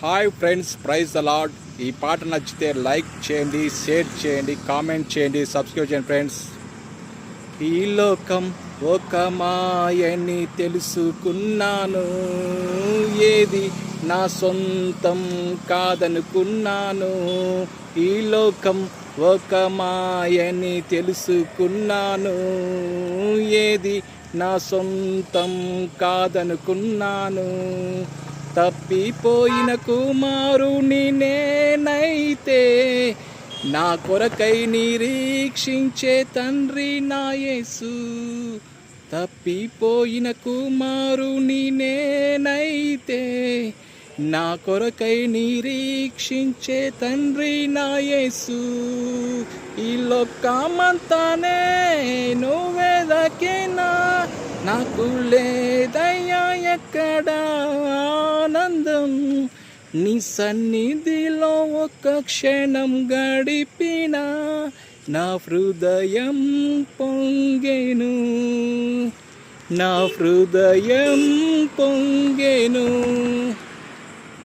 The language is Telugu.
Hi friends, praise the lord. ఈ పాట నచ్చితే లైక్ చేయండి, షేర్ చేయండి, కామెంట్ చేయండి, సబ్స్క్రైబ్ చేయండి ఫ్రెండ్స్. ఈ లోకం ఒక మాయని తెలుసుకున్నాను, ఏది నా సొంతం కాదనుకున్నాను. ఈ లోకం ఒక మాయని తెలుసుకున్నాను, ఏది నా సొంతం కాదనుకున్నాను. తప్పిపోయిన కుమారుని నేనైతే, నా కొరకై నిరీక్షించే తండ్రి నా యేసు. తప్పిపోయిన కుమారుని నేనైతే, నా కొరకై నిరీక్షించే తండ్రి నా యేసు. ఈ లోకమంతా నేను వెదకినా, నాకు లేదయ్యా ఎక్కడ ఆనందం. నీ సన్నిధిలో ఒక్క క్షణం గడిపినా, నా హృదయం పొంగెను, నా హృదయం పొంగెను.